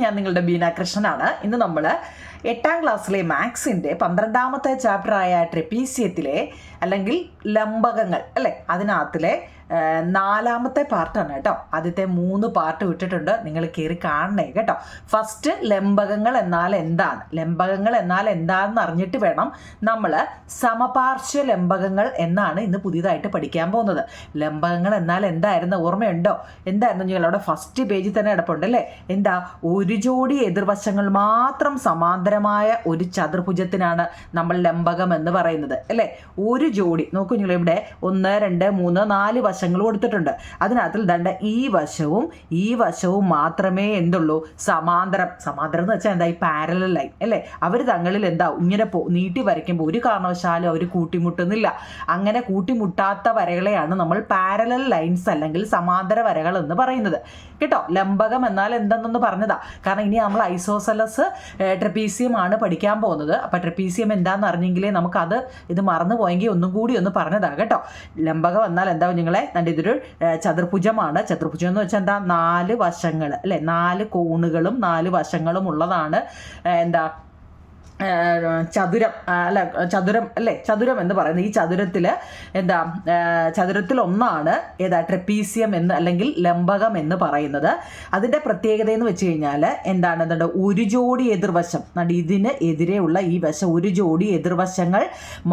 ഞാൻ നിങ്ങളുടെ ബീന കൃഷ്ണനാണ്. ഇന്ന് നമ്മൾ 8ാം ക്ലാസ്സിലെ മാത്സിൻ്റെ 12ാമത്തെ ചാപ്റ്ററായ ട്രപ്പീസിയത്തിലെ അല്ലെങ്കിൽ ലംബകങ്ങൾ അല്ലേ, അതിനകത്തിലെ 4ാമത്തെ പാർട്ടാണ് കേട്ടോ. ആദ്യത്തെ 3 പാർട്ട് വിട്ടിട്ടുണ്ട്, നിങ്ങൾ കയറി കാണണേ കേട്ടോ. ഫസ്റ്റ് ലംബകങ്ങൾ എന്നാൽ എന്താണ്, ലംബകങ്ങൾ എന്നാൽ എന്താണെന്ന് അറിഞ്ഞിട്ട് വേണം നമ്മൾ സമപാർശ്വ ലംബകങ്ങൾ എന്നാണ് ഇന്ന് പുതിയതായിട്ട് പഠിക്കാൻ പോകുന്നത്. ലംബകങ്ങൾ എന്നാൽ എന്തായിരുന്നു ഓർമ്മയുണ്ടോ? എന്തായിരുന്നു നിങ്ങളവിടെ ഫസ്റ്റ് പേജിൽ തന്നെ കിടപ്പുണ്ട് അല്ലേ? എന്താ, ഒരു ജോഡി എതിർവശങ്ങൾ മാത്രം സമാന്തരമായ ഒരു ചതുർഭുജത്തിനാണ് നമ്മൾ ലംബകം എന്ന് പറയുന്നത് അല്ലേ. ഒരു ജോഡി നോക്കൂ നിങ്ങൾ, ഇവിടെ 1 2 3 4 വശങ്ങൾ കൊടുത്തിട്ടുണ്ട്. അതിനകത്തിൽ ദണ്ട ഈ വശവും മാത്രമേ എന്തുള്ളൂ, സമാന്തരം എന്ന് വെച്ചാൽ എന്താ, ഈ പാരലൽ ലൈൻ അല്ലേ. അവർ തങ്ങളിൽ എന്താ ഇങ്ങനെ നീട്ടി വരയ്ക്കുമ്പോൾ ഒരു കാരണവശാലും അവർ കൂട്ടിമുട്ടുന്നില്ല. അങ്ങനെ കൂട്ടിമുട്ടാത്ത വരകളെയാണ് നമ്മൾ പാരലൽ ലൈൻസ് അല്ലെങ്കിൽ സമാന്തര വരകൾ എന്ന് പറയുന്നത് കേട്ടോ. ലംബകം എന്നാൽ എന്തെന്നൊന്ന് പറഞ്ഞതാ, കാരണം ഇനി നമ്മൾ ഐസോസെലസ് ട്രപ്പീസിയം ആണ് പഠിക്കാൻ പോകുന്നത്. അപ്പം ട്രപ്പീസിയം എന്താണെന്ന് അറിഞ്ഞെങ്കിലേ നമുക്കത് ഇത് മറന്നു പോയെങ്കിൽ ഒന്നും കൂടി ഒന്ന് പറഞ്ഞതാ കേട്ടോ. ലംബകം എന്നാൽ എന്താ നിങ്ങളെ, ഇതൊരു ചതുർഭുജമാണ്. ചതുർഭുജം എന്ന് വെച്ചാൽ എന്താ, 4 വശങ്ങൾ അല്ലേ, 4 കോണുകളും 4 വശങ്ങളും ഉള്ളതാണ് എന്താ ചതുരം അല്ലേ, ചതുരം എന്ന് പറയുന്നത്. ഈ ചതുരത്തിൽ എന്താ, ചതുരത്തിൽ ഒന്നാണ് ഏതാ, ട്രപ്പീസിയം എന്ന് അല്ലെങ്കിൽ ലംബകം എന്ന് പറയുന്നത്. അതിൻ്റെ പ്രത്യേകത എന്ന് വെച്ച് കഴിഞ്ഞാൽ എന്താണ്, ഒരു ജോഡി എതിർവശം, ഇതിന് എതിരെയുള്ള ഈ വശം, ഒരു ജോഡി എതിർവശങ്ങൾ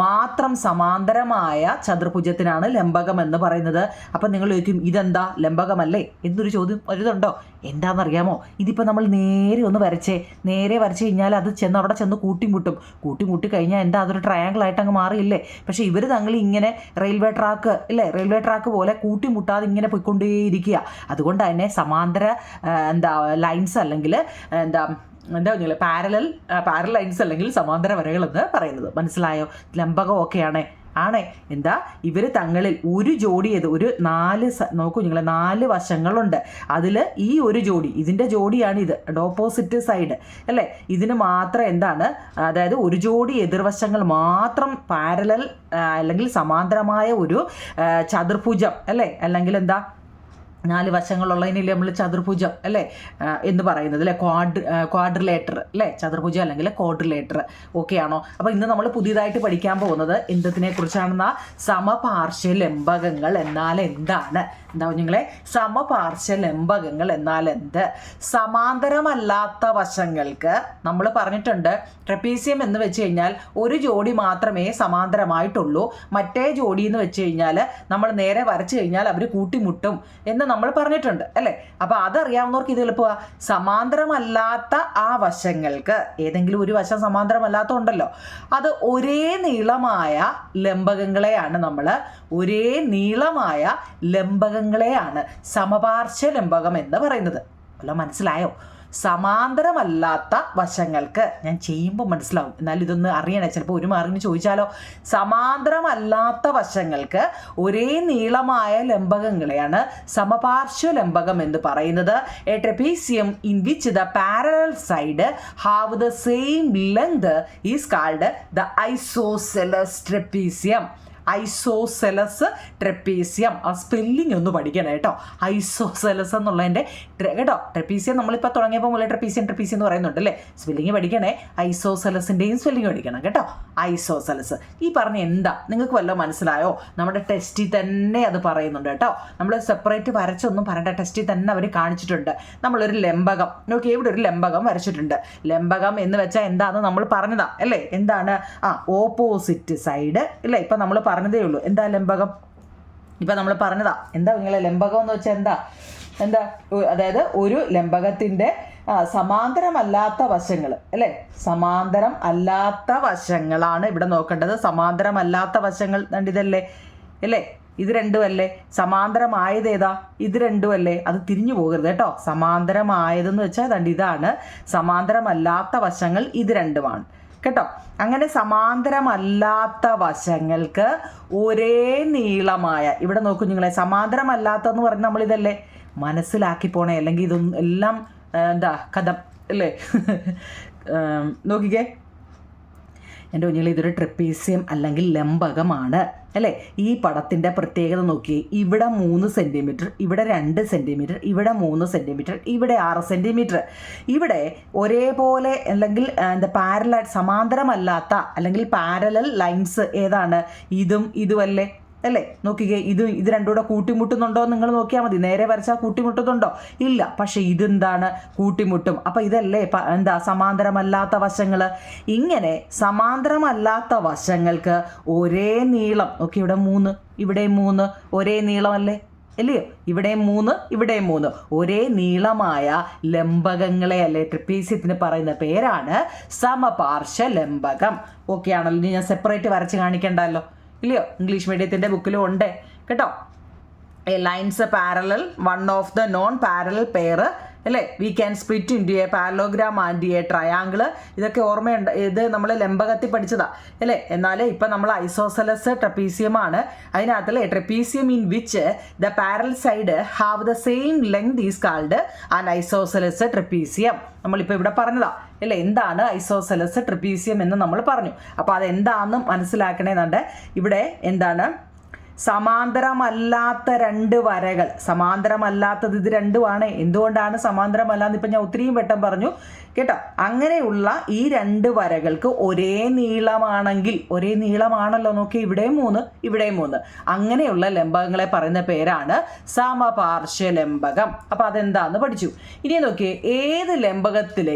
മാത്രം സമാന്തരമായ ചതുർഭുജത്തിനാണ് ലംബകം എന്ന് പറയുന്നത്. അപ്പം നിങ്ങൾ ചോദിക്കും, ഇതെന്താ ലംബകമല്ലേ എന്നൊരു ചോദ്യം വരുന്നുണ്ടോ? എന്താണെന്നറിയാമോ? ഇതിപ്പോൾ നമ്മൾ നേരെ വരച്ച് കഴിഞ്ഞാൽ അത് അവിടെ ചെന്ന് കൂട്ടിമുട്ടി കഴിഞ്ഞാൽ എന്താ, അതൊരു ട്രയാങ്കിൾ ആയിട്ട് അങ്ങ് മാറിയില്ലേ. പക്ഷേ ഇവർ തങ്ങൾ ഇങ്ങനെ റെയിൽവേ ട്രാക്ക് പോലെ കൂട്ടിമുട്ടാതെ ഇങ്ങനെ പോയിക്കൊണ്ടേയിരിക്കുക. അതുകൊണ്ട് തന്നെ സമാന്തര ലൈൻസ് അല്ലെങ്കിൽ എന്താ നിങ്ങൾ പാരലൽ ലൈൻസ് അല്ലെങ്കിൽ സമാന്തര വരകൾ എന്ന് പറയുന്നത്. മനസ്സിലായോ? ലംബകം ഒക്കെയാണ് എന്താ, ഇവർ തങ്ങളിൽ ഒരു ജോഡി ഒരു 4 നോക്കൂ നിങ്ങൾ, 4 വശങ്ങളുണ്ട്. അതിൽ ഈ ഒരു ജോഡി, ഇതിൻ്റെ ജോഡിയാണ് ഇത്, ഓപ്പോസിറ്റ് സൈഡ് അല്ലേ. ഇതിന് മാത്രം എന്താണ്, അതായത് ഒരു ജോഡി എതിർവശങ്ങൾ മാത്രം പാരലൽ അല്ലെങ്കിൽ സമാന്തരമായ ഒരു ചതുർഭുജം അല്ലേ, അല്ലെങ്കിൽ എന്താ 4 വശങ്ങളുള്ളതിനല്ലേ നമ്മൾ ചതുർഭുജം അല്ലേ എന്ന് പറയുന്നത് അല്ലേ. ക്വാഡ്രിലേറ്റർ അല്ലേ, ചതുർഭുജം അല്ലെങ്കിൽ ക്വാഡ്രിലേറ്റർ ഓക്കെയാണോ? അപ്പോൾ ഇന്ന് നമ്മൾ പുതിയതായിട്ട് പഠിക്കാൻ പോകുന്നത് എന്തിനെ കുറിച്ചാണെന്നാ, സമപാർശ്വ ലംബകങ്ങൾ എന്നാൽ എന്താണ്. എന്താ നിങ്ങളെ, സമപാർശ്വ ലംബകങ്ങൾ എന്നാൽ എന്ത്? സമാന്തരമല്ലാത്ത വശങ്ങൾക്ക് നമ്മൾ പറഞ്ഞിട്ടുണ്ട്, ട്രപ്പീസിയം എന്ന് വെച്ച് കഴിഞ്ഞാൽ ഒരു ജോഡി മാത്രമേ സമാന്തരമായിട്ടുള്ളൂ. മറ്റേ ജോഡി എന്ന് വെച്ച് കഴിഞ്ഞാൽ നമ്മൾ നേരെ വരച്ചു കഴിഞ്ഞാൽ അവർ കൂട്ടിമുട്ടും എന്ന് നമ്മൾ പറഞ്ഞിട്ടുണ്ട് അല്ലേ. അപ്പോൾ അതറിയാവുന്നവർക്ക് ഇത് എളുപ്പമാണ്. സമാന്തരമല്ലാത്ത ആ വശങ്ങൾക്ക്, ഏതെങ്കിലും ഒരു വശം സമാന്തരമല്ലാത്ത ഉണ്ടല്ലോ, അത് ഒരേ നീളമായ ലംബകങ്ങളെയാണ് സമപാർശ്വ ലംബകം എന്ന് പറയുന്നത്. വല്ല മനസ്സിലായോ? സമാന്തരമല്ലാത്ത വശങ്ങൾക്ക്, ഞാൻ ചെയ്യുമ്പോൾ മനസ്സിലാവും, എന്നാലും ഇതൊന്ന് അറിയണേ, ചിലപ്പോൾ ഒരു മാർക്കിന് ചോദിച്ചാലോ. സമാന്തരമല്ലാത്ത വശങ്ങൾക്ക് ഒരേ നീളമായ ലംബകങ്ങളെയാണ് സമപാർശ്വ ലംബകം എന്ന് പറയുന്നത്. A trapezium in which the parallel side have the same length is called the isosceles trapezium. Isosceles trapezium, ആ സ്പെല്ലിംഗ് ഒന്ന് പഠിക്കണം കേട്ടോ. ഐസോസെലസ് എന്നുള്ളതിൻ്റെ കേട്ടോ, ട്രപ്പീസിയം നമ്മളിപ്പോൾ തുടങ്ങിയപ്പോൾ മുതലേ ട്രപ്പീസിയം എന്ന് പറയുന്നുണ്ട് അല്ലേ. സ്പെല്ലിംഗ് പഠിക്കണേ, ഐസോസെലസിൻ്റെയും സ്പെല്ലിംഗ് പഠിക്കണം കേട്ടോ. ഐസോസെലസ് ഈ പറഞ്ഞ എന്താ, നിങ്ങൾക്ക് വല്ലതും മനസ്സിലായോ? നമ്മുടെ ടെസ്റ്റിൽ തന്നെ അത് പറയുന്നുണ്ട് കേട്ടോ. നമ്മൾ സെപ്പറേറ്റ് വരച്ചൊന്നും പറയേണ്ട, ടെസ്റ്റിൽ തന്നെ അവർ കാണിച്ചിട്ടുണ്ട്. നമ്മളൊരു ലംബകം നോക്കി, ഇവിടെ ഒരു ലംബകം വരച്ചിട്ടുണ്ട്. ലംബകം എന്ന് വെച്ചാൽ എന്താണെന്ന് നമ്മൾ പറഞ്ഞതാ അല്ലേ. എന്താണ്, ഓപ്പോസിറ്റ് സൈഡ് അല്ലേ. ഇപ്പം നമ്മൾ പറഞ്ഞതേ ഉള്ളൂ എന്താ ലംബകം, ഇപ്പം നമ്മൾ പറഞ്ഞതാ. എന്താ നിങ്ങളെ ലംബകം എന്ന് വെച്ചാൽ എന്താ, അതായത് ഒരു ലംബകത്തിൻ്റെ സമാന്തരമല്ലാത്ത വശങ്ങൾ അല്ലേ, സമാന്തരം അല്ലാത്ത വശങ്ങളാണ് ഇവിടെ നോക്കേണ്ടത്. സമാന്തരമല്ലാത്ത വശങ്ങൾ ഇതല്ലേ അല്ലേ, ഇത് രണ്ടും അല്ലേ. സമാന്തരമായത് ഏതാ, ഇത് രണ്ടും അല്ലേ. അത് തിരിഞ്ഞു പോകരുത് കേട്ടോ. സമാന്തരമായതെന്ന് വെച്ചാൽ ഇതാണ്, സമാന്തരമല്ലാത്ത വശങ്ങൾ ഇത് രണ്ടുമാണ് കേട്ടോ. അങ്ങനെ സമാന്തരമല്ലാത്ത വശങ്ങൾക്ക് ഒരേ നീളമായ, ഇവിടെ നോക്കൂ നിങ്ങളെ, സമാന്തരമല്ലാത്തതെന്ന് പറഞ്ഞാൽ നമ്മളിതല്ലേ മനസ്സിലാക്കി പോണേ, അല്ലെങ്കിൽ ഇതൊന്നും എല്ലാം എന്താ കഥം അല്ലേ. നോക്കിക്കേ എൻ്റെ കുഞ്ഞുങ്ങൾ, ഇതൊരു ട്രപ്പീസിയം അല്ലെങ്കിൽ ലംബകമാണ് അല്ലേ? ഈ പടത്തിൻ്റെ പ്രത്യേകത നോക്കിയേ. ഇവിടെ 3 സെൻറ്റിമീറ്റർ, ഇവിടെ 2 സെൻറ്റിമീറ്റർ, ഇവിടെ 3 സെൻറ്റിമീറ്റർ, ഇവിടെ 6 സെൻറ്റിമീറ്റർ. ഇവിടെ ഒരേപോലെ അല്ലെങ്കിൽ പാരലൽ സമാന്തരമല്ലാത്ത അല്ലെങ്കിൽ പാരലൽ ലൈൻസ് ഏതാണ്? ഇതും ഇതുമല്ലേ? അല്ലേ? നോക്കിക്കേ, ഇത് രണ്ടും കൂടെ കൂട്ടിമുട്ടുന്നുണ്ടോ നിങ്ങൾ നോക്കിയാൽ മതി. നേരെ വരച്ചാൽ കൂട്ടിമുട്ടുന്നുണ്ടോ? ഇല്ല. പക്ഷേ ഇതെന്താണ്? കൂട്ടിമുട്ടും. അപ്പം ഇതല്ലേ സമാന്തരമല്ലാത്ത വശങ്ങൾ. ഇങ്ങനെ സമാന്തരമല്ലാത്ത വശങ്ങൾക്ക് ഒരേ നീളം. നോക്കി, ഇവിടെ 3, ഇവിടെ 3, ഒരേ നീളമല്ലേ? അല്ലയോ? ഇവിടെ 3, ഇവിടെ 3, ഒരേ നീളമായ ലംബകങ്ങളെ അല്ലേ ട്രപ്പീസ്യത്തിന് പറയുന്ന പേരാണ് സമപാർശ്വ ലംബകം. ഓക്കെ ആണല്ലോ? ഇനി ഞാൻ സെപ്പറേറ്റ് വരച്ച് കാണിക്കണ്ടല്ലോ, ഇല്ലയോ? ഇംഗ്ലീഷ് മീഡിയത്തിൻ്റെ ബുക്കിലും ഉണ്ട് കേട്ടോ. A lines parallel one of the non parallel pair, അല്ലേ? We can split into a parallelogram and a triangle. ഇതൊക്കെ ഓർമ്മയുണ്ട്, ഇത് നമ്മൾ ലംബകത്തിൽ പഠിച്ചതാ അല്ലേ? എന്നാൽ ഇപ്പം നമ്മൾ ഐസോസെലസ് ട്രപ്പീസിയമാണ്. അതിനകത്തല്ലേ trapezium in which the parallel side have the same length is called an isosceles trapezium. നമ്മളിപ്പോൾ ഇവിടെ പറഞ്ഞതാ അല്ലേ? എന്താണ് ഐസോസെലസ് ട്രപ്പീസിയം എന്ന് നമ്മൾ പറഞ്ഞു. അപ്പോൾ അതെന്താണെന്ന് മനസ്സിലാക്കണേന്നുണ്ട്. ഇവിടെ എന്താണ്? സമാന്തരമല്ലാത്ത 2 വരകൾ. സമാന്തരമല്ലാത്തത് ഇത് രണ്ടുമാണ്. എന്തുകൊണ്ടാണ് സമാന്തരമല്ലാന്ന് ഇപ്പം ഞാൻ ഒത്തിരിയും വട്ടം പറഞ്ഞു കേട്ടോ. അങ്ങനെയുള്ള ഈ 2 വരകൾക്ക് ഒരേ നീളമാണെങ്കിൽ, ഒരേ നീളമാണല്ലോ, നോക്കി, ഇവിടെ 3, ഇവിടെ 3, അങ്ങനെയുള്ള ലംബകങ്ങളെ പറയുന്ന പേരാണ് സമപാർശ്വ ലംബകം. അപ്പം അതെന്താന്ന് പഠിച്ചു. ഇനി നോക്കിയേ, ഏത്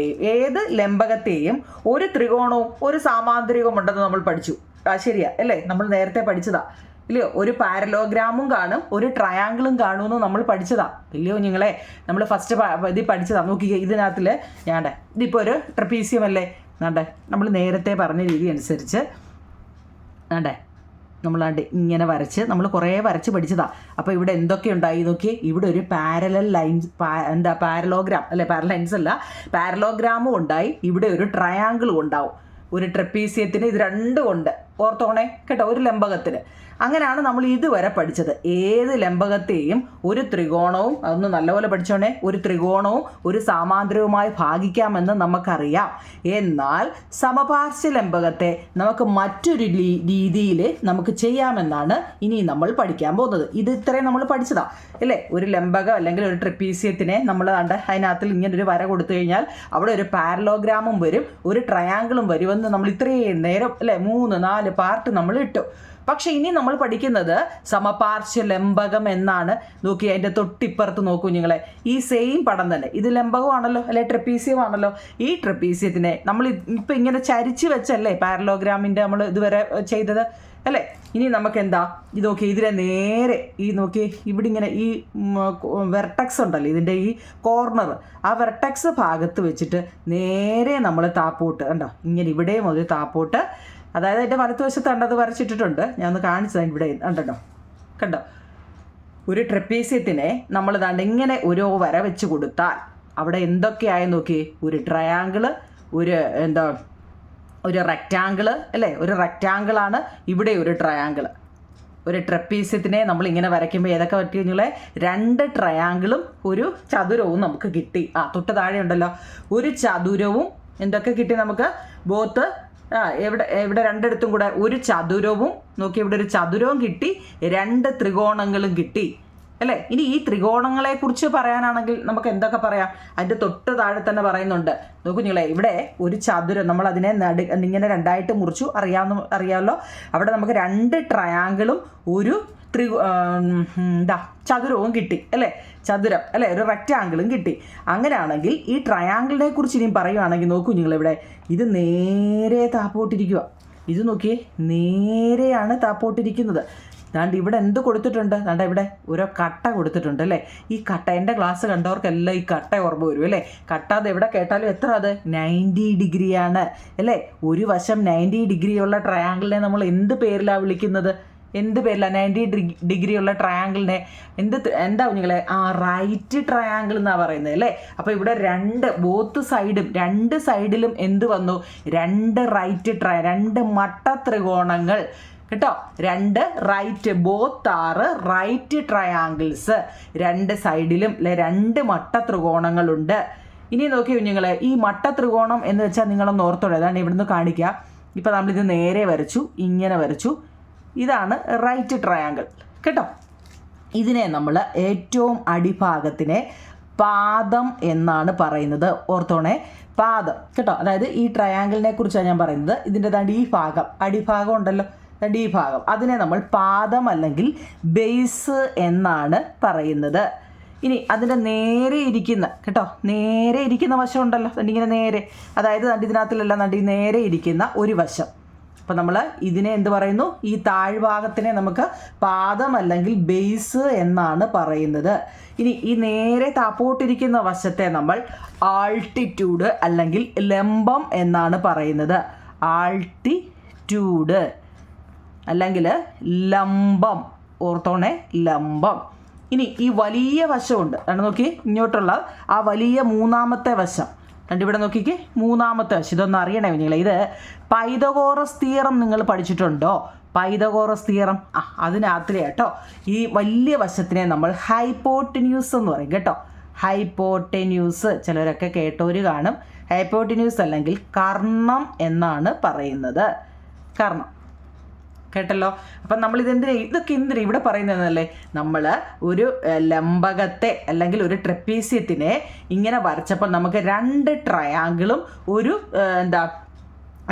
ലംബകത്തെയും ഒരു ത്രികോണവും ഒരു സാമാന്തരികവും ഉണ്ടെന്ന് നമ്മൾ പഠിച്ചു. ശരിയാ അല്ലേ? നമ്മൾ നേരത്തെ പഠിച്ചതാ ഇല്ലയോ? ഒരു പാരലോഗ്രാമും കാണും, ഒരു ട്രയാങ്കിളും കാണുമെന്ന് നമ്മൾ പഠിച്ചതാ ഇല്ലയോ നിങ്ങളെ? നമ്മൾ ഫസ്റ്റ് ഇത് പഠിച്ചതാ. നോക്കിക്കേ, ഇതിനകത്തിൽ ഞാണ്ടേ ഇതിപ്പോൾ ഒരു ട്രപ്പീസിയം അല്ലേ? നാണ്ടേ നമ്മൾ നേരത്തെ പറഞ്ഞ രീതി അനുസരിച്ച് നാണ്ടേ നമ്മളാണ്ട് ഇങ്ങനെ വരച്ച് നമ്മൾ കുറേ വരച്ച് പഠിച്ചതാ. അപ്പോൾ ഇവിടെ എന്തൊക്കെ ഉണ്ടായി നോക്കിയേ. ഇവിടെ ഒരു പാരലൽ ലൈൻസ്, പാരലോഗ്രാം അല്ലേ? പാരലൈൻസ് അല്ല, പാരലോഗ്രാമും ഉണ്ടായി. ഇവിടെ ഒരു ട്രയാങ്കിളും ഉണ്ടാവും. ഒരു ട്രപ്പീസിയത്തിന് ഇത് രണ്ടും ഉണ്ട്, ഓർത്തോണേ കേട്ടോ, ഒരു ലംബകത്തിന്. അങ്ങനെയാണ് നമ്മൾ ഇതുവരെ പഠിച്ചത്. ഏത് ലംബകത്തെയും ഒരു ത്രികോണവും, അതൊന്ന് നല്ലപോലെ പഠിച്ചോണേ, ഒരു ത്രികോണവും ഒരു സാമാന്തരവുമായി ഭാഗിക്കാമെന്ന് നമുക്കറിയാം. എന്നാൽ സമപാർശ്വ ലംബകത്തെ നമുക്ക് മറ്റൊരു രീതിയിൽ നമുക്ക് ചെയ്യാമെന്നാണ് ഇനി നമ്മൾ പഠിക്കാൻ പോകുന്നത്. ഇത് ഇത്രയും നമ്മൾ പഠിച്ചതാ അല്ലേ? ഒരു ലംബകം അല്ലെങ്കിൽ ഒരു ട്രപ്പീസിയത്തിനെ നമ്മൾ അതിനകത്തിൽ ഇങ്ങനൊരു വര കൊടുത്തു കഴിഞ്ഞാൽ അവിടെ ഒരു പാരലോഗ്രാമും വരും, ഒരു ട്രയാങ്കിളും വരുമെന്ന് നമ്മൾ ഇത്രയും നേരം അല്ലേ 3, 4 പാർട്ട് നമ്മൾ ഇട്ടു. പക്ഷെ ഇനി നമ്മൾ പഠിക്കുന്നത് സമപാർശ്വ ലംബകം എന്നാണ്. നോക്കി, അതിൻ്റെ തൊട്ടിപ്പുറത്ത് നോക്കൂ നിങ്ങളെ, ഈ സെയിം പടം തന്നെ, ഇത് ലംബകമാണല്ലോ അല്ലെ? ട്രപ്പീസിയം ആണല്ലോ. ഈ ട്രപ്പീസിയത്തിനെ നമ്മൾ ഇപ്പം ഇങ്ങനെ ചരിച്ച് വെച്ചല്ലേ പാരലോഗ്രാമിൻ്റെ നമ്മൾ ഇതുവരെ ചെയ്തത് അല്ലേ? ഇനി നമുക്ക് എന്താ, ഇത് നോക്കി, ഇതിനെ നേരെ ഈ നോക്കി, ഇവിടെ ഇങ്ങനെ ഈ വെർട്ടക്സ് ഉണ്ടല്ലോ, ഇതിൻ്റെ ഈ കോർണർ, ആ വെർട്ടക്സ് ഭാഗത്ത് വെച്ചിട്ട് നേരെ നമ്മൾ താപ്പോട്ട് കണ്ടോ, ഇങ്ങനെ ഇവിടെ മുതൽ താപ്പോട്ട്, അതായത് അതിൻ്റെ വലത്തുവശത്ത് കണ്ടത് വരച്ചിട്ടിട്ടുണ്ട്, ഞാൻ ഒന്ന് കാണിച്ചത് ഇവിടെ ഉണ്ടല്ലോ, കണ്ടോ? ഒരു ട്രപ്പീസിയത്തിനെ നമ്മൾ ദാണ്ട് ഇങ്ങനെ ഒരു വര വെച്ച് കൊടുത്താൽ അവിടെ എന്തൊക്കെയായി നോക്കി, ഒരു ട്രയാങ്കിള്, ഒരു റെക്റ്റാങ്കിള് അല്ലേ? ഒരു റെക്റ്റാങ്കിളാണ്, ഇവിടെ ഒരു ട്രയാങ്കിള്. ഒരു ട്രപ്പീസിയത്തിനെ നമ്മൾ ഇങ്ങനെ വരയ്ക്കുമ്പോൾ ഏതൊക്കെ പറ്റി നിങ്ങളെ? 2 ട്രയാങ്കിളും ഒരു ചതുരവും നമുക്ക് കിട്ടി. തൊട്ട് താഴെ ഉണ്ടല്ലോ, ഒരു ചതുരവും എന്തൊക്കെ കിട്ടി നമുക്ക്? ബോത്ത് ഇവിടെ രണ്ടിടത്തും കൂടെ ഒരു ചതുരവും, നോക്കി, ഇവിടെ ഒരു ചതുരവും കിട്ടി, 2 ത്രികോണങ്ങളും കിട്ടി അല്ലേ? ഇനി ഈ ത്രികോണങ്ങളെ കുറിച്ച് പറയാനാണെങ്കിൽ നമുക്ക് എന്തൊക്കെ പറയാം? അതിൻ്റെ തൊട്ട് താഴെ തന്നെ പറയുന്നുണ്ട്. നോക്കൂ നിങ്ങളെ, ഇവിടെ ഒരു ചതുരം, നമ്മൾ അതിനെ ഇങ്ങനെ 2ആയിട്ട് മുറിച്ചു, അറിയാമല്ലോ. അവിടെ നമുക്ക് 2 ട്രയാങ്കിളും ഒരു ചതുരവും കിട്ടി അല്ലേ? ചതുരം അല്ലേ? ഒരു റെക്റ്റാങ്കിളും കിട്ടി. അങ്ങനെയാണെങ്കിൽ ഈ ട്രയാങ്കിളിനെ കുറിച്ച് ഇനിയും പറയുവാണെങ്കിൽ നോക്കൂ നിങ്ങളിവിടെ, ഇത് നേരെ താപ്പോട്ടിരിക്കുക. ഇത് നോക്കിയേ, നേരെയാണ് താപ്പോട്ടിരിക്കുന്നത്. ദാണ്ട് ഇവിടെ എന്ത് കൊടുത്തിട്ടുണ്ട്? ദാണ്ട ഇവിടെ ഓരോ കട്ട കൊടുത്തിട്ടുണ്ട് അല്ലേ? ഈ കട്ട, എൻ്റെ ക്ലാസ് കണ്ടവർക്കെല്ലാം ഈ കട്ട ഓർമ്മ വരും അല്ലേ? കട്ട അത് എവിടെ കേട്ടാലും എത്ര, അത് 90 ഡിഗ്രിയാണ് അല്ലേ? ഒരു വശം 90 ഡിഗ്രിയുള്ള ട്രയാങ്കിളിനെ നമ്മൾ എന്ത് പേരിലാണ് വിളിക്കുന്നത്? എന്ത് പേരില്ല? 90 ഡിഗ്രി ഉള്ള ട്രയാങ്കിളിനെ എന്താ നിങ്ങളെ? റൈറ്റ് ട്രയാങ്കിൾ എന്നാണ് പറയുന്നത് അല്ലേ? അപ്പോൾ ഇവിടെ രണ്ട് സൈഡിലും എന്ത് വന്നു? 2 മട്ട ത്രികോണങ്ങൾ കേട്ടോ. 2 റൈറ്റ്, ബോത്ത് ആറ് റൈറ്റ് ട്രയാങ്കിൾസ്. 2 സൈഡിലും 2 മട്ട ത്രികോണങ്ങളുണ്ട്. ഇനി നോക്കി കുഞ്ഞുങ്ങളെ, ഈ മട്ട ത്രികോണം എന്ന് വെച്ചാൽ നിങ്ങളൊന്ന് ഓർത്തോളൂ. അതാണ് ഇവിടുന്ന് കാണിക്കുക. ഇപ്പം നമ്മളിത് നേരെ വരച്ചു, ഇങ്ങനെ വരച്ചു, ഇതാണ് റൈറ്റ് ട്രയാങ്കിൾ കേട്ടോ. ഇതിനെ നമ്മൾ ഏറ്റവും അടിഭാഗത്തിനെ പാദം എന്നാണ് പറയുന്നത്. ഓർത്തോണേ, പാദം കേട്ടോ. അതായത് ഈ ട്രയാങ്കിളിനെ കുറിച്ചാണ് ഞാൻ പറയുന്നത്. ഇതിൻ്റെ ഈ ഭാഗം, അടിഭാഗം ഉണ്ടല്ലോ, ഈ ഭാഗം, അതിനെ നമ്മൾ പാദം അല്ലെങ്കിൽ ബേസ് എന്നാണ് പറയുന്നത്. ഇനി അതിൻ്റെ നേരെ ഇരിക്കുന്ന കേട്ടോ, നേരെ ഇരിക്കുന്ന വശം ഉണ്ടല്ലോ, ഇങ്ങനെ നേരെ, അതായത് ഇതിനകത്തിലല്ല, നേരെ ഇരിക്കുന്ന ഒരു വശം. അപ്പം നമ്മൾ ഇതിനെ എന്ത് പറയുന്നു? ഈ താഴ്ഭാഗത്തിനെ നമുക്ക് പാദം അല്ലെങ്കിൽ ബേസ് എന്നാണ് പറയുന്നത്. ഇനി ഈ നേരെ താപ്പോട്ടിരിക്കുന്ന വശത്തെ നമ്മൾ ആൾട്ടിറ്റ്യൂഡ് അല്ലെങ്കിൽ ലംബം എന്നാണ് പറയുന്നത്. ആൾട്ടിറ്റ്യൂഡ് അല്ലെങ്കിൽ ലംബം, ഓർത്തോണേ, ലംബം. ഇനി ഈ വലിയ വശമുണ്ട്, നോക്കി, ഇങ്ങോട്ടുള്ള ആ വലിയ മൂന്നാമത്തെ വശം, ഇവിടെ നോക്കിക്ക്, മൂന്നാമത്തെ വശം. ഇതൊന്നും അറിയണേ കുഞ്ഞുങ്ങളെ, ഇത് പൈതഗോറസ് തിയറം നിങ്ങൾ പഠിച്ചിട്ടുണ്ടോ? പൈതഗോറസ് തിയറം, അതിനകത്തിലെ കേട്ടോ. ഈ വലിയ വശത്തിനെ നമ്മൾ ഹൈപ്പോട്ടിന്യൂസ് എന്ന് പറയും കേട്ടോ. ഹൈപ്പോട്ടിന്യൂസ് ചിലരൊക്കെ കേട്ടോര് കാണും. ഹൈപ്പോട്ടിന്യൂസ് അല്ലെങ്കിൽ കർണം എന്നാണ് പറയുന്നത്. കർണം കേട്ടല്ലോ. അപ്പം നമ്മൾ ഇതൊക്കെ എന്തിനാ ഇവിടെ പറയുന്നതല്ലേ? നമ്മൾ ഒരു ലംബകത്തെ അല്ലെങ്കിൽ ഒരു ട്രപ്പീസ്യത്തിനെ ഇങ്ങനെ വരച്ചപ്പോൾ നമുക്ക് 2 ട്രയാങ്കിളും ഒരു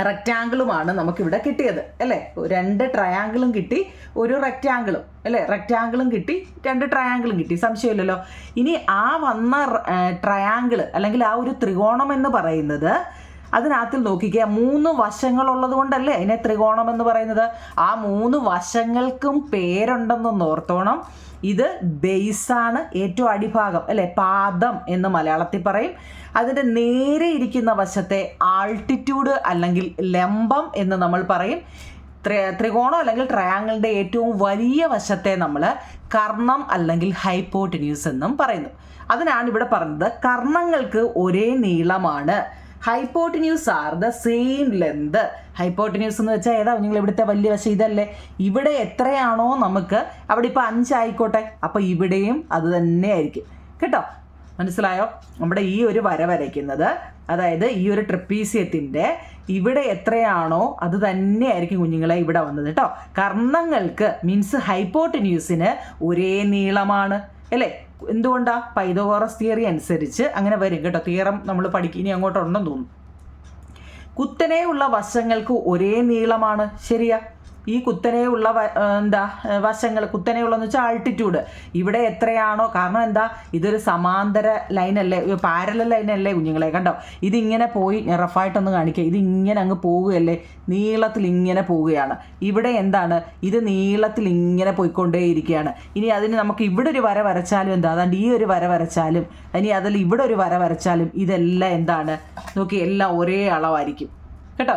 റെക്റ്റാങ്കിളുമാണ് നമുക്കിവിടെ കിട്ടിയത് അല്ലേ? 2 ട്രയാങ്കിളും കിട്ടി, ഒരു റെക്റ്റാങ്കിളും അല്ലേ? റെക്റ്റാങ്കിളും കിട്ടി, 2 ട്രയാങ്കിളും കിട്ടി, സംശയമില്ലല്ലോ. ഇനി ആ വന്ന ട്രയാങ്കിൾ അല്ലെങ്കിൽ ആ ഒരു ത്രികോണം എന്ന് പറയുന്നത്, അതിനകത്തിൽ നോക്കിക്കുക, 3 വശങ്ങളുള്ളത് കൊണ്ടല്ലേ അതിനെ ത്രികോണം എന്ന് പറയുന്നത്. ആ 3 വശങ്ങൾക്കും പേരുണ്ടെന്നൊന്ന് ഓർത്തോണം. ഇത് ബേസാണ്, ഏറ്റവും അടിഭാഗം അല്ലേ, പാദം എന്ന് മലയാളത്തിൽ പറയും. അതിൻ്റെ നേരെ ഇരിക്കുന്ന വശത്തെ ആൾട്ടിറ്റ്യൂഡ് അല്ലെങ്കിൽ ലംബം എന്ന് നമ്മൾ പറയും. ത്രികോണം അല്ലെങ്കിൽ ട്രയാങ്കിളിൻ്റെ ഏറ്റവും വലിയ വശത്തെ നമ്മൾ കർണം അല്ലെങ്കിൽ ഹൈപ്പോട്ടിന്യൂസ് എന്നും പറയുന്നു. അതിനാണ് ഇവിടെ പറഞ്ഞത് കർണങ്ങൾക്ക് ഒരേ നീളമാണ്. Hypotenuse are the same length. Hypotenuse എന്ന് വെച്ചാൽ ഏതാ നിങ്ങൾ ഇവിടുത്തെ വലിയ വശം ഇതല്ലേ? ഇവിടെ എത്രയാണോ നമുക്ക്, അവിടെ ഇപ്പോൾ 5 ആയിക്കോട്ടെ, അപ്പോൾ ഇവിടെയും അത് തന്നെ ആയിരിക്കും കേട്ടോ. മനസ്സിലായോ? നമ്മുടെ ഈ ഒരു വര വരയ്ക്കുന്നത്, അതായത് ഈ ഒരു ട്രപ്പീസ്യത്തിൻ്റെ ഇവിടെ എത്രയാണോ അത് തന്നെ ആയിരിക്കും കുഞ്ഞുങ്ങളെ ഇവിടെ വന്നത് കേട്ടോ. കർണങ്ങൾക്ക് മീൻസ് ഹൈപ്പോട്ടിന്യൂസിന് ഒരേ നീളമാണ് അല്ലേ? എന്തുകൊണ്ടാ? പൈതഗോറസ് തിയറി അനുസരിച്ച് അങ്ങനെ വരും കേട്ടോ. തിയറം നമ്മൾ പഠിക്കും, ഇനി അങ്ങോട്ടുണ്ടെന്ന് തോന്നുന്നു. കുത്തനെയുള്ള വശങ്ങൾക്ക് ഒരേ നീളമാണ്, ശരിയാ? ഈ കുത്തനെയുള്ള വശങ്ങൾ, കുത്തനെയുള്ളതെന്ന് വെച്ചാൽ ആൾട്ടിറ്റ്യൂഡ്, ഇവിടെ എത്രയാണോ, കാരണം എന്താ, ഇതൊരു സമാന്തര ലൈനല്ലേ, പാരലൽ ലൈനല്ലേ കുഞ്ഞുങ്ങളെ, കണ്ടോ? ഇതിങ്ങനെ പോയി, ഞാൻ റഫായിട്ടൊന്ന് കാണിക്കുക, ഇതിങ്ങനെ അങ്ങ് പോവുകയല്ലേ, നീളത്തിൽ ഇങ്ങനെ പോവുകയാണ്. ഇവിടെ എന്താണ്, ഇത് നീളത്തിൽ ഇങ്ങനെ പോയിക്കൊണ്ടേയിരിക്കുകയാണ്. ഇനി അതിന് നമുക്ക് ഇവിടെ ഒരു വര വരച്ചാലും എന്താ, അതാണ്ട് ഈ ഒരു വര വരച്ചാലും, ഇനി അതിൽ ഇവിടെ ഒരു വര വരച്ചാലും ഇതെല്ലാം എന്താണ്, നോക്കി, എല്ലാം ഒരേ അളവായിരിക്കും കേട്ടോ.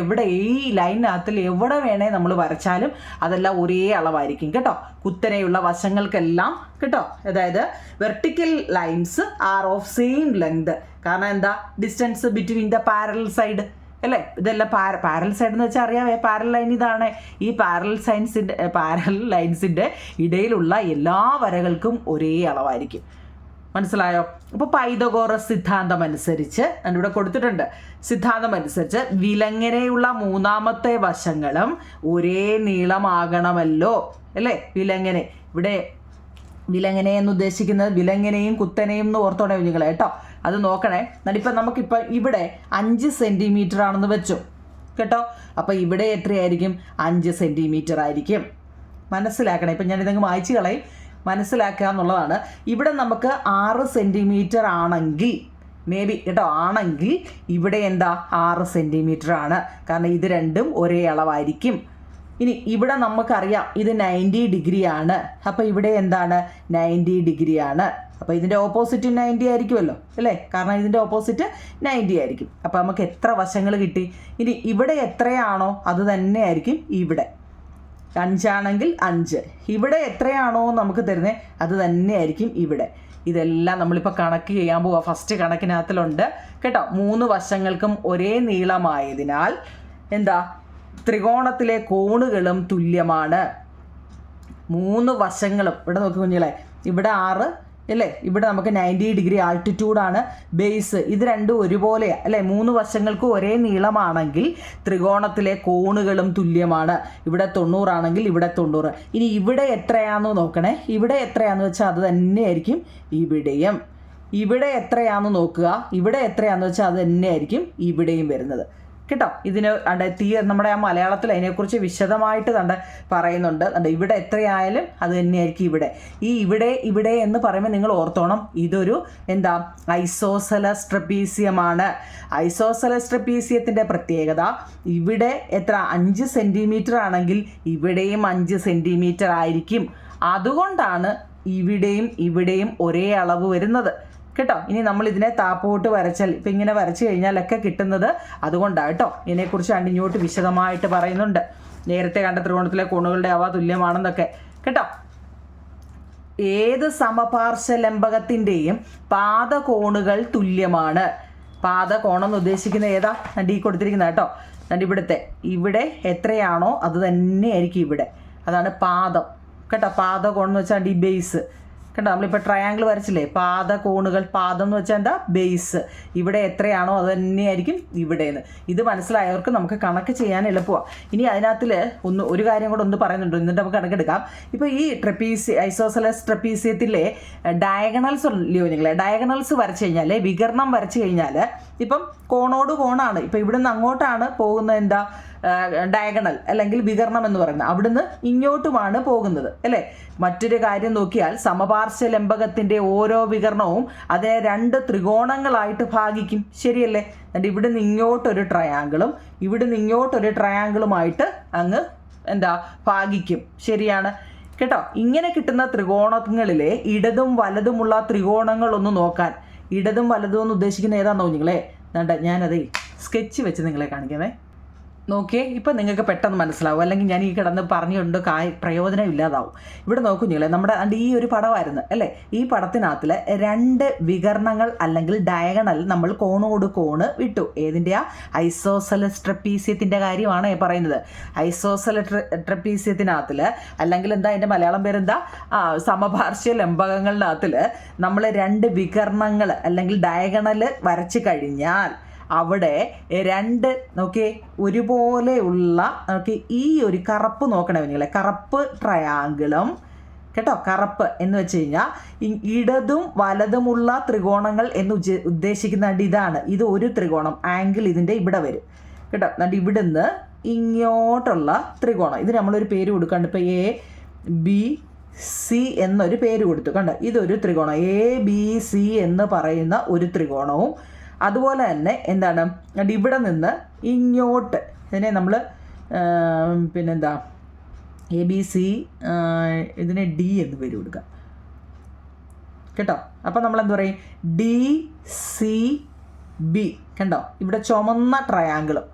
ഇവിടെ ഈ ലൈനകത്തിൽ എവിടെ വേണേ നമ്മൾ വരച്ചാലും അതെല്ലാം ഒരേ അളവായിരിക്കും കേട്ടോ. കുത്തനെയുള്ള വശങ്ങൾക്കെല്ലാം കേട്ടോ. അതായത് vertical lines are of same length. കാരണം എന്താ, distance between the parallel side അല്ലേ? ഇതെല്ലാം പാരലൽ സൈഡ് എന്ന് വെച്ചാൽ അറിയാവേ, പാരലൽ ലൈൻ ഇതാണ്. ഈ പാരലൽ ലൈൻസിൻ്റെ ഇടയിലുള്ള എല്ലാ വരകൾക്കും ഒരേ അളവായിരിക്കും. മനസ്സിലായോ? അപ്പോൾ പൈതഗോറസ് സിദ്ധാന്തം അനുസരിച്ച് ഇവിടെ കൊടുത്തിട്ടുണ്ട്. സിദ്ധാന്തം അനുസരിച്ച് വിലങ്ങനെയുള്ള മൂന്നാമത്തെ വശങ്ങളും ഒരേ നീളമാകണമല്ലോ അല്ലേ? വിലങ്ങനെ, ഇവിടെ വിലങ്ങനെ എന്ന് ഉദ്ദേശിക്കുന്നത് വിലങ്ങനെയും കുത്തനെയും എന്ന് ഓർത്തോണേ കുഞ്ഞുങ്ങളെ കേട്ടോ. അത് നോക്കണേ. എന്നിട്ടിപ്പം നമുക്കിപ്പോൾ ഇവിടെ 5 സെൻറ്റിമീറ്റർ ആണെന്ന് വെച്ചു കേട്ടോ. അപ്പോൾ ഇവിടെ എത്രയായിരിക്കും? 5 സെൻറ്റിമീറ്റർ ആയിരിക്കും. മനസ്സിലാക്കണേ. ഇപ്പം ഞാനിതങ്ങ് മായ്ച്ചു കളയും, മനസ്സിലാക്കുക എന്നുള്ളതാണ്. ഇവിടെ നമുക്ക് 6 സെൻറ്റിമീറ്റർ ആണെങ്കിൽ, മേ ബി കേട്ടോ, ആണെങ്കിൽ ഇവിടെ എന്താ 6 സെൻറ്റിമീറ്റർ ആണ്. കാരണം ഇത് രണ്ടും ഒരേ അളവായിരിക്കും. ഇനി ഇവിടെ നമുക്കറിയാം ഇത് 90 ഡിഗ്രി ആണ്. അപ്പോൾ ഇവിടെ എന്താണ്, 90 ഡിഗ്രി ആണ്. അപ്പോൾ ഇതിൻ്റെ ഓപ്പോസിറ്റ് 90 ആയിരിക്കുമല്ലോ അല്ലേ? കാരണം ഇതിൻ്റെ ഓപ്പോസിറ്റ് 90 ആയിരിക്കും. അപ്പോൾ നമുക്ക് എത്ര വശങ്ങൾ കിട്ടി? ഇനി ഇവിടെ എത്രയാണോ അത് തന്നെ ആയിരിക്കും ഇവിടെ. 5 ആണെങ്കിൽ 5. ഇവിടെ എത്രയാണോ നമുക്ക് തരുന്നത് അത് തന്നെയായിരിക്കും ഇവിടെ. ഇതെല്ലാം നമ്മളിപ്പോൾ കണക്ക് ചെയ്യാൻ പോവുക. ഫസ്റ്റ് കണക്കിനകത്തിലുണ്ട് കേട്ടോ. 3 വശങ്ങൾക്കും ഒരേ നീളമായതിനാൽ എന്താ, ത്രികോണത്തിലെ കോണുകളും തുല്യമാണ്. 3 വശങ്ങളും ഇവിടെ നോക്കി കുഞ്ഞുങ്ങളെ, ഇവിടെ 6 അല്ലേ? ഇവിടെ നമുക്ക് 90 ഡിഗ്രി ആൾട്ടിറ്റ്യൂഡാണ് ബേസ്. ഇത് രണ്ടും ഒരുപോലെയാണ് അല്ലേ? 3 വശങ്ങൾക്കും ഒരേ നീളമാണെങ്കിൽ ത്രികോണത്തിലെ കോണുകളും തുല്യമാണ്. ഇവിടെ 90 ആണെങ്കിൽ ഇവിടെ 90. ഇനി ഇവിടെ എത്രയാണെന്ന് നോക്കണേ. ഇവിടെ എത്രയാണെന്ന് വെച്ചാൽ അത് തന്നെയായിരിക്കും ഇവിടെയും. ഇവിടെ എത്രയാണെന്ന് നോക്കുക. ഇവിടെ എത്രയാണെന്ന് വെച്ചാൽ അത് തന്നെയായിരിക്കും ഇവിടെയും വരുന്നത് കേട്ടോ. ഇതിന് നമ്മുടെ ആ മലയാളത്തിൽ അതിനെക്കുറിച്ച് വിശദമായിട്ട് പറയുന്നുണ്ട്. ഇവിടെ എത്രയായാലും അത് തന്നെയായിരിക്കും ഇവിടെ. ഈ ഇവിടെ എന്ന് പറയുമ്പോൾ നിങ്ങൾ ഓർത്തോണം, ഇതൊരു ഐസോസെലസ് ട്രപ്പീസിയമാണ്. ഐസോസെലസ് ട്രപ്പീസിയത്തിൻ്റെ പ്രത്യേകത ഇവിടെ എത്ര 5 സെൻറ്റിമീറ്റർ ആണെങ്കിൽ ഇവിടെയും 5 സെൻറ്റിമീറ്റർ ആയിരിക്കും. അതുകൊണ്ടാണ് ഇവിടെയും ഒരേ അളവ് വരുന്നത് കേട്ടോ. ഇനി നമ്മൾ ഇതിനെ താപ്പോട്ട് വരച്ചാൽ ഇപ്പം ഇങ്ങനെ വരച്ചു കഴിഞ്ഞാലൊക്കെ കിട്ടുന്നത് അതുകൊണ്ടാണ് കേട്ടോ. ഇതിനെക്കുറിച്ച് ഇങ്ങോട്ട് വിശദമായിട്ട് പറയുന്നുണ്ട്. നേരത്തെ കണ്ട ത്രികോണത്തിലെ കോണുകളുടെ അവ തുല്യമാണെന്നൊക്കെ കേട്ടോ. ഏത് സമപാർശ്വലംബകത്തിൻ്റെയും പാദകോണുകൾ തുല്യമാണ്. പാദകോണം എന്ന് ഉദ്ദേശിക്കുന്നത് ഏതാ? ഈ കൊടുത്തിരിക്കുന്ന കേട്ടോ. ഇവിടുത്തെ ഇവിടെ എത്രയാണോ അത് തന്നെയായിരിക്കും ഇവിടെ. അതാണ് പാദം കേട്ടോ. പാദകോണം എന്ന് വെച്ചാൽ ഈ ബേസ് കണ്ടോ. നമ്മളിപ്പോൾ ട്രയാങ്കിൾ വരച്ചില്ലേ? പാദകോണുകൾ. പാദം എന്ന് വെച്ചാൽ ബേസ്. ഇവിടെ എത്രയാണോ അത് തന്നെയായിരിക്കും ഇവിടേന്ന്. ഇത് മനസ്സിലായവർക്ക് നമുക്ക് കണക്ക് ചെയ്യാൻ എളുപ്പമാണ്. ഇനി അതിനകത്തിൽ ഒരു കാര്യം കൂടെ പറയുന്നുണ്ട്, എന്നിട്ട് നമുക്ക് കണക്കെടുക്കാം. ഇപ്പോൾ ഈ ഐസോസെലസ് ട്രപ്പീസിയത്തിലെ ഡയഗണൽസ് ഇല്ലയോ നിങ്ങളെ? ഡയഗണൽസ് വരച്ച് കഴിഞ്ഞാൽ, വികരണം വരച്ച് കഴിഞ്ഞാൽ ഇപ്പം കോണോട് കോണാണ്. ഇപ്പം ഇവിടുന്ന് അങ്ങോട്ടാണ് പോകുന്നത് ഡയഗണൽ അല്ലെങ്കിൽ വികരണം എന്ന് പറയുന്നത്. അവിടുന്ന് ഇങ്ങോട്ടുമാണ് പോകുന്നത് അല്ലേ? മറ്റൊരു കാര്യം നോക്കിയാൽ സമപാർശ്വലംബകത്തിൻ്റെ ഓരോ വികരണവും അതിനെ 2 ത്രികോണങ്ങളായിട്ട് ഭാഗിക്കും. ശരിയല്ലേ? ഇവിടുന്ന് ഇങ്ങോട്ടൊരു ട്രയാങ്കിളും ഇവിടുന്ന് ഇങ്ങോട്ടൊരു ട്രയാങ്കിളുമായിട്ട് അങ്ങ് ഭാഗിക്കും. ശരിയാണ് കേട്ടോ. ഇങ്ങനെ കിട്ടുന്ന ത്രികോണങ്ങളിലെ ഇടതും വലതുമുള്ള ത്രികോണങ്ങളൊന്ന് നോക്കാൻ. ഇടതും വലതും എന്ന് ഉദ്ദേശിക്കുന്നത് ഏതാണെന്നോ നിങ്ങളെ? ഞാനത് സ്കെച്ച് വെച്ച് നിങ്ങളെ കാണിക്കാമേ. നോക്കിയേ, ഇപ്പം നിങ്ങൾക്ക് പെട്ടെന്ന് മനസ്സിലാവും. അല്ലെങ്കിൽ ഞാൻ ഈ കിടന്ന് പറഞ്ഞുകൊണ്ട് പ്രയോജനം ഇല്ലാതാവും. ഇവിടെ നോക്കൂ നിങ്ങളെ, നമ്മുടെ ഈ ഒരു പടമായിരുന്നു അല്ലേ? ഈ പടത്തിനകത്തിൽ 2 വികരണങ്ങൾ അല്ലെങ്കിൽ ഡയഗണൽ നമ്മൾ കോണോട് കോണ് വിട്ടു. ഏതിൻ്റെയാ? ഐസോസെലസ് ട്രപ്പീസിയത്തിൻ്റെ കാര്യമാണ് പറയുന്നത്. ഐസോസെലസ് ട്രപ്പീസിയത്തിനകത്തിൽ അല്ലെങ്കിൽ അതിൻ്റെ മലയാളം പേരെന്താ? സമപാർശ്വ ലംബകങ്ങളിനകത്തിൽ നമ്മൾ 2 വികരണങ്ങൾ അല്ലെങ്കിൽ ഡയഗണൽ വരച്ച് കഴിഞ്ഞാൽ അവിടെ 2 നോക്കിയേ ഒരുപോലെയുള്ള ഈ ഒരു കറുപ്പ് നോക്കണേ നിങ്ങളെ. കറുപ്പ് ട്രയാങ്കിളും കേട്ടോ. കറുപ്പ് എന്ന് വെച്ച് കഴിഞ്ഞാൽ ഇടതും വലതുമുള്ള ത്രികോണങ്ങൾ എന്ന് ഉദ്ദേശിക്കുന്ന ഇതാണ്. ഇത് ഒരു ത്രികോണം. ആംഗിൾ ഇതിൻ്റെ ഇവിടെ വരും കേട്ടോ. ഇവിടുന്ന് ഇങ്ങോട്ടുള്ള ത്രികോണം. ഇത് നമ്മളൊരു പേര് കൊടുക്കാണ്ട്. ഇപ്പോൾ ABC എന്നൊരു പേര് കൊടുത്തു കണ്ടോ. ഇതൊരു ത്രികോണം. ABC എന്ന് പറയുന്ന ഒരു ത്രികോണവും അതുപോലെ തന്നെ ഇവിടെ നിന്ന് ഇങ്ങോട്ട് ഇതിനെ നമ്മൾ ABC ഇതിനെ D എന്ന് പേര് കൊടുക്കാം കേട്ടോ. അപ്പം നമ്മൾ പറയും DCB കണ്ടോ. ഇവിടെ ചുമന്ന ട്രയാങ്കിളും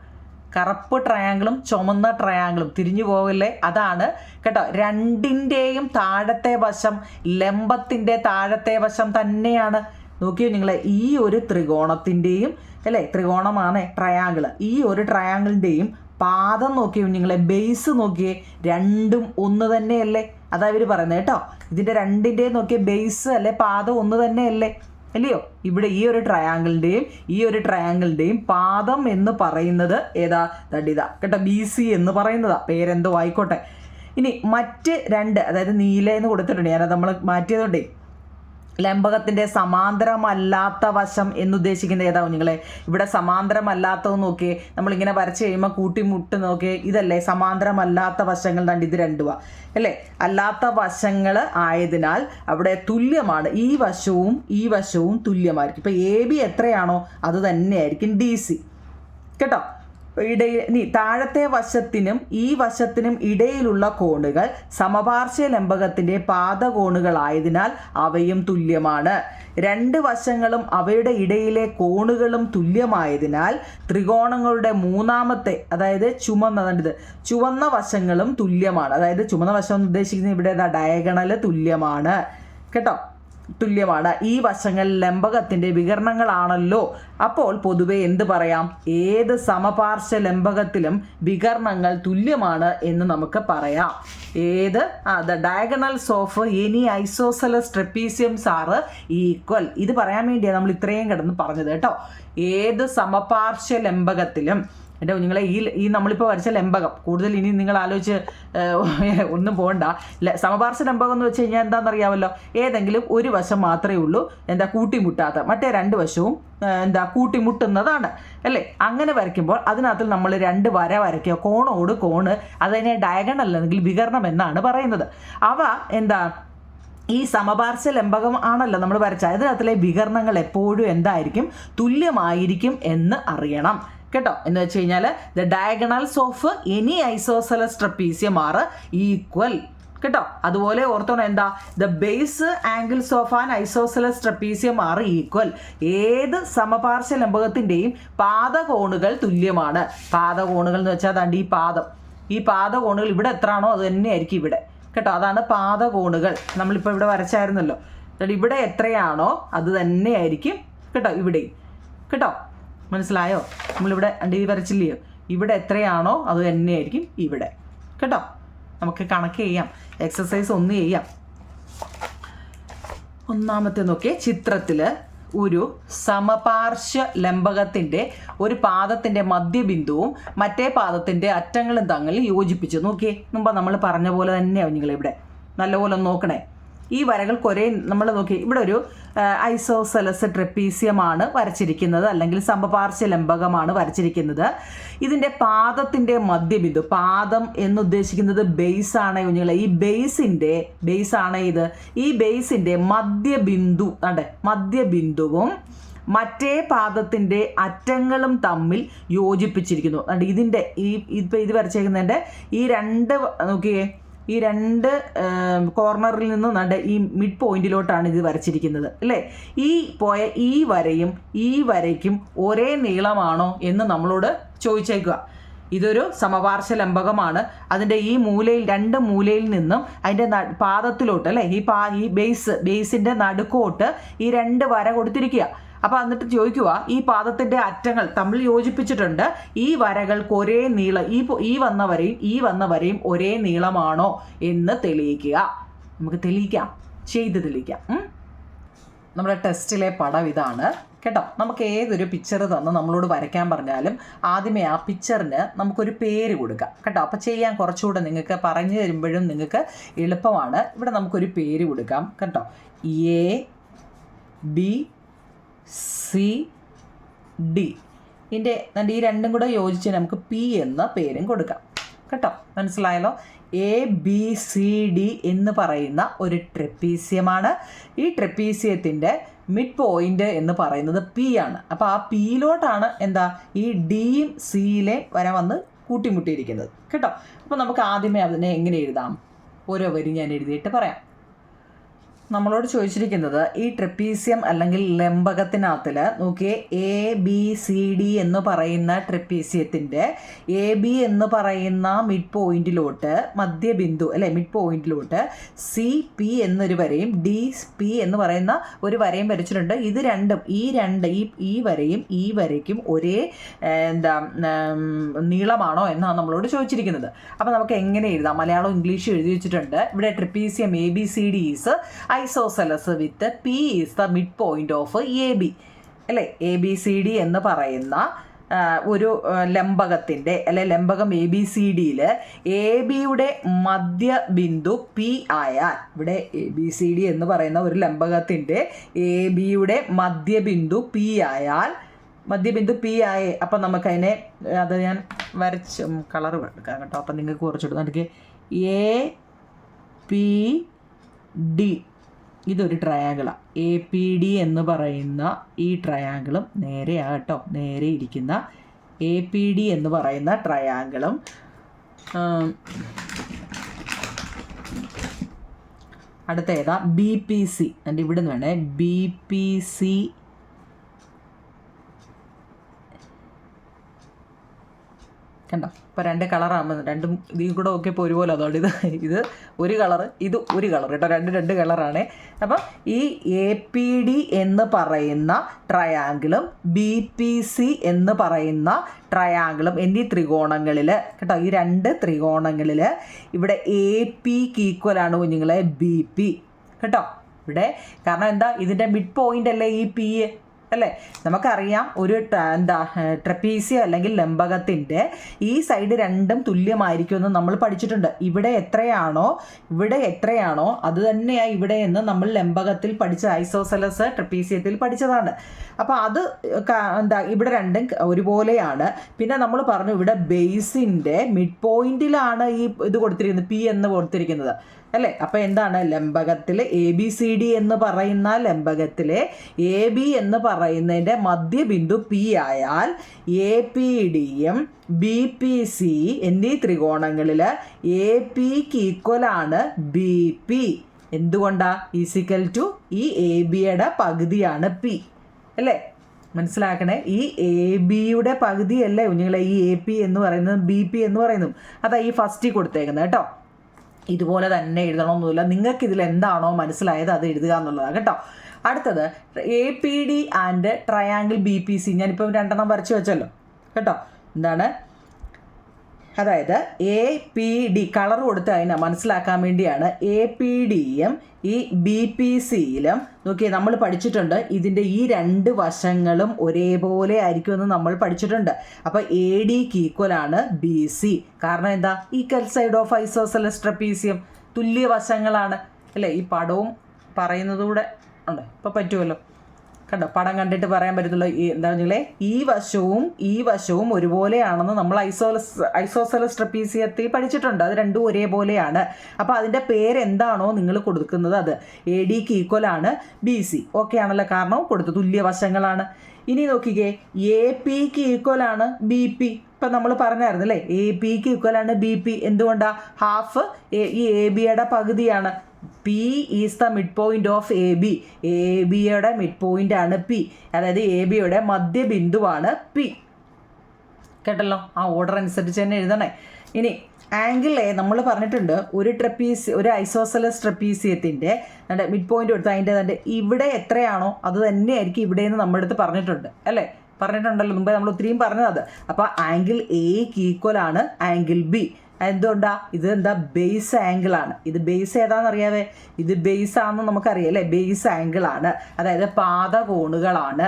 കറുപ്പ് ട്രയാങ്കിളും ചുമന്ന ട്രയാങ്കിളും തിരിഞ്ഞു പോകല്ലേ? അതാണ് കേട്ടോ. 2ൻ്റെയും താഴത്തെ വശം ലംബത്തിൻ്റെ താഴത്തെ വശം തന്നെയാണ്. നോക്കിയോ നിങ്ങളെ, ഈ ഒരു ത്രികോണത്തിൻ്റെയും അല്ലേ, ത്രികോണമാണ് ട്രയാങ്കിൾ. ഈ ഒരു ട്രയാങ്കിളിൻ്റെയും പാദം നോക്കിയോ നിങ്ങളെ, ബേസ് നോക്കിയേ, രണ്ടും ഒന്ന് തന്നെയല്ലേ? അതാ ഇവർ പറയുന്നത് കേട്ടോ. ഇതിൻ്റെ 2ൻ്റെയും നോക്കിയേ ബേസ് അല്ലെ പാദം ഒന്ന് തന്നെയല്ലേ? അല്ലയോ? ഇവിടെ ഈ ഒരു ട്രയാങ്കിളിൻ്റെയും പാദം എന്ന് പറയുന്നത് ഏതാ? ദണ്ടിതാ കേട്ടോ, BC എന്ന് പറയുന്നതാ. പേരെന്തോ ആയിക്കോട്ടെ. ഇനി മറ്റ് 2, അതായത് നീല എന്ന് കൊടുത്തിട്ടുണ്ട്. ഞാനത് നമ്മൾ മാറ്റിയതുകൊണ്ടേ ലംബകത്തിൻ്റെ സമാന്തരമല്ലാത്ത വശം എന്നുദ്ദേശിക്കുന്നത് ഏതാവും നിങ്ങളെ? ഇവിടെ സമാന്തരമല്ലാത്തത് നോക്കിയേ, നമ്മളിങ്ങനെ വരച്ച് കഴിയുമ്പോൾ കൂട്ടിമുട്ട് നോക്കിയേ, ഇതല്ലേ സമാന്തരമല്ലാത്ത വശങ്ങൾ? ഇത് 2 അല്ലേ? അല്ലാത്ത വശങ്ങൾ ആയതിനാൽ അവിടെ തുല്യമാണ്. ഈ വശവും തുല്യമായിരിക്കും. ഇപ്പോൾ AB എത്രയാണോ അത് തന്നെയായിരിക്കും DC കേട്ടോ. താഴത്തെ വശത്തിനും ഈ വശത്തിനും ഇടയിലുള്ള കോണുകൾ സമപാർശ്വ ലംബകത്തിൻ്റെ പാദകോണുകളായതിനാൽ അവയും തുല്യമാണ്. 2 വശങ്ങളും അവയുടെ ഇടയിലെ കോണുകളും തുല്യമായതിനാൽ ത്രികോണങ്ങളുടെ മൂന്നാമത്തെ, അതായത് ചുവന്ന വശങ്ങളും തുല്യമാണ്. അതായത് ചുവന്ന വശം എന്ന് ഉദ്ദേശിക്കുന്നത് ഇവിടെ ഡയഗണൽ തുല്യമാണ് കേട്ടോ. തുല്യമാണ്. ഈ വശങ്ങൾ ലംബകത്തിൻ്റെ വികരണങ്ങളാണല്ലോ. അപ്പോൾ പൊതുവെ എന്ത് പറയാം? ഏത് സമപാർശ്വ ലംബകത്തിലും വികരണങ്ങൾ തുല്യമാണ് എന്ന് നമുക്ക് പറയാം. ഏത് the diagonals of any isosceles trapeziums are equal. ഇത് പറയാൻ വേണ്ടിയാണ് നമ്മൾ ഇത്രയും കിടന്ന് പറഞ്ഞത് കേട്ടോ. ഏത് സമപാർശ്വ ലംബകത്തിലും എൻ്റെ കുഞ്ഞുങ്ങളെ ഈ നമ്മളിപ്പോൾ വരച്ച ലംബകം കൂടുതൽ ഇനി നിങ്ങൾ ആലോചിച്ച് ഒന്നും പോകണ്ട. സമപാർശ്വ ലംബകം എന്ന് വെച്ച് കഴിഞ്ഞാൽ എന്താണെന്നറിയാമല്ലോ, ഏതെങ്കിലും ഒരു വശം മാത്രമേ ഉള്ളൂ കൂട്ടിമുട്ടാത്ത, മറ്റേ രണ്ട് വശവും കൂട്ടിമുട്ടുന്നതാണ് അല്ലേ. അങ്ങനെ വരയ്ക്കുമ്പോൾ അതിനകത്ത് നമ്മൾ രണ്ട് വര വരയ്ക്കുക, കോണോട് കോണ്, അതിനെ ഡയഗണൽ അല്ലെങ്കിൽ വികരണം എന്നാണ് പറയുന്നത്. അവ ഈ സമപാർശ്വ ലംബകം ആണല്ലോ നമ്മൾ വരച്ച, അതിനകത്തിലെ വികരണങ്ങൾ എപ്പോഴും എന്തായിരിക്കും? തുല്യമായിരിക്കും എന്ന് അറിയണം കേട്ടോ. എന്ന് വെച്ച് കഴിഞ്ഞാൽ the diagonals of any isosceles trapezium are equal കേട്ടോ. അതുപോലെ ഓർത്തോണം the base angles of an isosceles trapezium are equal. ഏത് സമപാർശ്വ ലംബകത്തിൻ്റെയും പാദകോണുകൾ തുല്യമാണ്. പാദകോണുകൾ എന്ന് വെച്ചാൽ ഈ പാദകോണുകൾ ഇവിടെ എത്രയാണോ അത് തന്നെയായിരിക്കും ഇവിടെ കേട്ടോ. അതാണ് പാദകോണുകൾ. നമ്മളിപ്പോൾ ഇവിടെ വരച്ചായിരുന്നല്ലോ, ഇവിടെ എത്രയാണോ അത് തന്നെയായിരിക്കും കേട്ടോ ഇവിടെയും കേട്ടോ. മനസ്സിലായോ? നമ്മളിവിടെ അണ്ടി വരച്ചില്ലയോ, ഇവിടെ എത്രയാണോ അത് തന്നെയായിരിക്കും ഇവിടെ കേട്ടോ. നമുക്ക് കണക്ക് ചെയ്യാം, എക്സസൈസ് 1 ചെയ്യാം. ഒന്നാമത്തെ നോക്കിയേ, ചിത്രത്തിൽ ഒരു സമപാർശ്വ ലംബകത്തിൻ്റെ ഒരു പാദത്തിൻ്റെ മധ്യബിന്ദുവും മറ്റേ പാദത്തിൻ്റെ അറ്റങ്ങളും തമ്മിൽ യോജിപ്പിച്ച് നോക്കിയേ. മുമ്പ് നമ്മൾ പറഞ്ഞ പോലെ തന്നെയാവും നിങ്ങളിവിടെ നല്ലപോലെ നോക്കണേ. ഈ വരകൾക്ക് ഒരേ നമ്മൾ നോക്കി ഇവിടെ ഒരു ഐസോസെലസ് ട്രപ്പീസിയമാണ് വരച്ചിരിക്കുന്നത്, അല്ലെങ്കിൽ സമപാർശ്വ ലംബകമാണ് വരച്ചിരിക്കുന്നത്. ഇതിൻ്റെ പാദത്തിൻ്റെ മധ്യബിന്ദു, പാദം എന്നുദ്ദേശിക്കുന്നത് ബേസ് ആണ് കുഞ്ഞുങ്ങളെ. ഈ ബേസ് ആണ് ഇത്. ഈ ബേസിൻ്റെ മധ്യബിന്ദുവും മറ്റേ പാദത്തിൻ്റെ അറ്റങ്ങളും തമ്മിൽ യോജിപ്പിച്ചിരിക്കുന്നു. ഇതിൻ്റെ ഇപ്പോൾ ഇത് വരച്ചേക്കുന്നതിൻ്റെ ഈ രണ്ട് നോക്കിയേ, ഈ രണ്ട് കോർണറിൽ നിന്നും ഈ മിഡ് പോയിന്റിലോട്ടാണ് ഇത് വരച്ചിരിക്കുന്നത് അല്ലേ. ഈ വരയും ഈ വരയ്ക്കും ഒരേ നീളമാണോ എന്ന് നമ്മളോട് ചോദിച്ചേക്കുക. ഇതൊരു സമപാർശ്വ ലംബകമാണ്. അതിൻ്റെ ഈ രണ്ട് മൂലയിൽ നിന്നും അതിൻ്റെ പാദത്തിലോട്ട് അല്ലേ, ഈ ബേസിൻ്റെ നടുക്കോട്ട് ഈ രണ്ട് വര കൊടുത്തിരിക്കുക. അപ്പോൾ എന്നിട്ട് ചോദിക്കുക, ഈ പാദത്തിൻ്റെ അറ്റങ്ങൾ തമ്മിൽ യോജിപ്പിച്ചിട്ടുണ്ട്, ഈ വരകൾക്ക് ഒരേ നീളം, ഈ വന്ന വരയും ഒരേ നീളമാണോ എന്ന് തെളിയിക്കുക. നമുക്ക് തെളിയിക്കാം. നമ്മുടെ ടെസ്റ്റിലെ പടം ഇതാണ് കേട്ടോ. നമുക്ക് ഏതൊരു പിക്ചർ തന്ന് നമ്മളോട് വരയ്ക്കാൻ പറഞ്ഞാലും ആദ്യമേ ആ പിക്ചറിന് നമുക്കൊരു പേര് കൊടുക്കാം കേട്ടോ. അപ്പോൾ ചെയ്യാൻ കുറച്ചുകൂടെ നിങ്ങൾക്ക് പറഞ്ഞു തരുമ്പോഴും നിങ്ങൾക്ക് എളുപ്പമാണ്. ഇവിടെ നമുക്കൊരു പേര് കൊടുക്കാം കേട്ടോ. ABCD. ഇതിൻ്റെ ഈ രണ്ടും കൂടെ യോജിച്ച് നമുക്ക് P എന്ന പേരും കൊടുക്കാം കേട്ടോ. മനസ്സിലായല്ലോ? ABCD എന്ന് പറയുന്ന ഒരു ട്രപ്പീസിയമാണ്. ഈ ട്രപ്പീസിയത്തിൻ്റെ മിഡ് പോയിന്റ് എന്ന് പറയുന്നത് P ആണ്. അപ്പോൾ ആ Pയിലോട്ടാണ് ഈ Dയും Cയിലെ വര വന്ന് കൂട്ടിമുട്ടിയിരിക്കുന്നത് കേട്ടോ. അപ്പോൾ നമുക്ക് ആദ്യമേ അതിനെ എങ്ങനെ എഴുതാം? ഓരോ വരി ഞാൻ എഴുതിയിട്ട് പറയാം. നമ്മളോട് ചോദിച്ചിരിക്കുന്നത് ഈ ട്രപ്പീസിയം അല്ലെങ്കിൽ ലംബകത്തിനകത്തിൽ നോക്കിയേ, ABCD എന്ന് പറയുന്ന ട്രപ്പീസിയത്തിൻ്റെ AB എന്ന് പറയുന്ന മിഡ് പോയിന്റിലോട്ട് മധ്യബിന്ദു അല്ലേ, മിഡ് പോയിന്റിലോട്ട് CP എന്നൊരു വരയും DP എന്ന് പറയുന്ന ഒരു വരയും വരച്ചിട്ടുണ്ട്. ഇത് രണ്ടും ഈ വരയും ഈ വരയ്ക്കും ഒരേ നീളമാണോ എന്നാണ് നമ്മളോട് ചോദിച്ചിരിക്കുന്നത്. അപ്പോൾ നമുക്ക് എങ്ങനെ എഴുതാം? മലയാളം ഇംഗ്ലീഷ് എഴുതി വെച്ചിട്ടുണ്ട്. ഇവിടെ trapezium ABCD is isosceles with P is the mid point of AB അല്ലേ. ABCD എന്ന് പറയുന്ന ഒരു ലംബകത്തിൻ്റെ ലംബകം ABCDയിൽ ABയുടെ മധ്യബിന്ദു P ആയാൽ, ഇവിടെ ABCD എന്ന് പറയുന്ന ഒരു ലംബകത്തിൻ്റെ ABയുടെ മധ്യബിന്ദു P ആയാൽ, അപ്പം നമുക്കതിനെ അത് ഞാൻ വരച്ച് കളർ എടുക്കാം കേട്ടോ. അപ്പം നിങ്ങൾക്ക് കുറച്ചിടും. എനിക്ക് APD ഇതൊരു ട്രയാങ്കിളാണ്. APD എന്ന് പറയുന്ന ഈ ട്രയാങ്കിളും നേരെയാണ് കേട്ടോ, നേരെ ഇരിക്കുന്ന APD എന്ന് പറയുന്ന ട്രയാങ്കിളും അടുത്ത ഏതാ? BPC. എൻ്റെ ഇവിടെ നിന്ന് വേണേ BPC കണ്ടോ? ഇപ്പോൾ 2 കളറാകുമ്പോൾ രണ്ടും ഇതും കൂടെ ഒക്കെ ഇപ്പോൾ ഒരുപോലെ. അതുകൊണ്ട് ഇത് ഒരു കളറ്, ഇത് ഒരു കളർ കേട്ടോ. 2 കളറാണ്. അപ്പം ഈ APD എന്ന് പറയുന്ന ട്രയാങ്കിളും BPC എന്ന് പറയുന്ന ട്രയാങ്കിളും എന്നീ ത്രികോണങ്ങളിൽ കേട്ടോ, ഈ 2 ത്രികോണങ്ങളിൽ ഇവിടെ APക്ക് ഈക്വലാണ് കുഞ്ഞുങ്ങളെ BP കേട്ടോ. ഇവിടെ കാരണം എന്താ, ഇതിൻ്റെ മിഡ് പോയിൻ്റ് അല്ലേ ഈ P അല്ലേ? നമുക്കറിയാം ഒരു ട്രപ്പീസിയം അല്ലെങ്കിൽ ലംബകത്തിൻ്റെ ഈ സൈഡ് രണ്ടും തുല്യമായിരിക്കുമെന്ന് നമ്മൾ പഠിച്ചിട്ടുണ്ട്. ഇവിടെ എത്രയാണോ അത് തന്നെയാണ് ഇവിടെ എന്ന് നമ്മൾ ലംബകത്തിൽ പഠിച്ച ഐസോസെലസ് ട്രപ്പീസിയത്തിൽ പഠിച്ചതാണ്. അപ്പോൾ അത് ഇവിടെ രണ്ടും ഒരുപോലെയാണ്. പിന്നെ നമ്മൾ പറഞ്ഞു ഇവിടെ ബേസിൻ്റെ മിഡ് പോയിന്റിലാണ് ഈ ഇത് കൊടുത്തിരിക്കുന്നത്, P എന്ന് കൊടുത്തിരിക്കുന്നത് അല്ലേ? അപ്പോൾ എന്താണ്, ലംബകത്തിൽ ABCD എന്ന് പറയുന്ന ലംബകത്തിലെ AB എന്ന് പറയുന്നതിൻ്റെ മധ്യബിന്ദു P ആയാൽ APDയും BPC എന്നീ ത്രികോണങ്ങളിൽ APക്ക് ഈക്വലാണ് BP. എന്തുകൊണ്ടാ? ഈസിക്കൽ ടു ഈ ABയുടെ പകുതിയാണ് P അല്ലേ? മനസ്സിലാക്കണേ, ഈ ABയുടെ പകുതിയല്ലേ കുഞ്ഞുങ്ങളെ ഈ AP എന്ന് പറയുന്നത്, BP എന്ന് പറയുന്നു. അതാ ഈ ഫസ്റ്റ് കൊടുത്തേക്കുന്നത് കേട്ടോ. ഇതുപോലെ തന്നെ എഴുതണമെന്നില്ല, നിങ്ങൾക്ക് ഇതിൽ എന്താണോ മനസ്സിലായത് അത് എഴുതുക എന്നുള്ളതാണ് കേട്ടോ. അടുത്തത് APD ആൻഡ് ട്രയാങ്കിൾ BPC. ഞാനിപ്പോൾ 2 വരച്ച് വെച്ചല്ലോ കേട്ടോ. എന്താണ്, അതായത് APD കളർ കൊടുത്ത് അതിനെ മനസ്സിലാക്കാൻ വേണ്ടിയാണ്. APDയും ഈ BPCയിലും നോക്കിയേ, നമ്മൾ പഠിച്ചിട്ടുണ്ട് ഇതിൻ്റെ ഈ 2 വശങ്ങളും ഒരേപോലെ ആയിരിക്കുമെന്ന് നമ്മൾ പഠിച്ചിട്ടുണ്ട്. അപ്പോൾ ADക്ക് ഈക്വലാണ് BC. കാരണം എന്താ, equal side of isosceles trapezium, തുല്യ വശങ്ങളാണ് അല്ലേ? ഈ പടവും പറയുന്നത് കൂടെ ഉണ്ട്, ഇപ്പോൾ പറ്റുമല്ലോ കണ്ടോ. പടം കണ്ടിട്ട് പറയാൻ പറ്റത്തുള്ളൂ. എന്താ പറഞ്ഞാൽ ഈ വശവും ഒരുപോലെയാണെന്ന് നമ്മൾ ഐസോസെലസ് ട്രപ്പീസിയത്തിൽ പഠിച്ചിട്ടുണ്ട്. അത് രണ്ടും ഒരേപോലെയാണ്. അപ്പോൾ അതിൻ്റെ പേരെന്താണോ നിങ്ങൾ കൊടുക്കുന്നത് അത് ADക്ക് ഈക്വലാണ് BC. ഓക്കെ ആണല്ലോ, കാരണം കൊടുത്തു തുല്യ വശങ്ങളാണ്. ഇനി നോക്കിക്കേ, APക്ക് ഈക്വലാണ് BP. ഇപ്പം നമ്മൾ പറഞ്ഞായിരുന്നു അല്ലേ, APക്ക് ഈക്വലാണ് BP. എന്തുകൊണ്ടാണ്? ഹാഫ് ഈ ABയുടെ പകുതിയാണ്. P is the mid point of AB. ABയുടെ മിഡ് പോയിന്റ് ആണ് P. അതായത് ABയുടെ മധ്യബിന്ദുവാണ് P. കേട്ടല്ലോ, ആ ഓർഡർ അനുസരിച്ച് തന്നെ എഴുതണേ. ഇനി ആംഗിൾ A നമ്മൾ പറഞ്ഞിട്ടുണ്ട്, ഒരു ഐസോസെലസ് ട്രപ്പീസിയത്തിൻ്റെ മിഡ് പോയിന്റ് കൊടുത്ത് അതിൻ്റെ ഇവിടെ എത്രയാണോ അത് തന്നെയായിരിക്കും ഇവിടെ എന്ന് നമ്മുടെ അടുത്ത് പറഞ്ഞിട്ടുണ്ട് അല്ലേ? പറഞ്ഞിട്ടുണ്ടല്ലോ മുമ്പേ, നമ്മൾ ഒത്തിരിയും പറഞ്ഞത്. അപ്പോൾ ആംഗിൾ Aക്ക് ഈക്വലാണ് ആംഗിൾ B. എന്തുകൊണ്ടാ? ഇത് എന്താ, ബേസ് ആംഗിളാണ്. ഇത് ബേസ് ഏതാണെന്നറിയാവേ? ഇത് ബേസ് ആണെന്ന് നമുക്കറിയാം അല്ലേ? ബേസ് ആംഗിളാണ്, അതായത് പാദകോണുകളാണ്.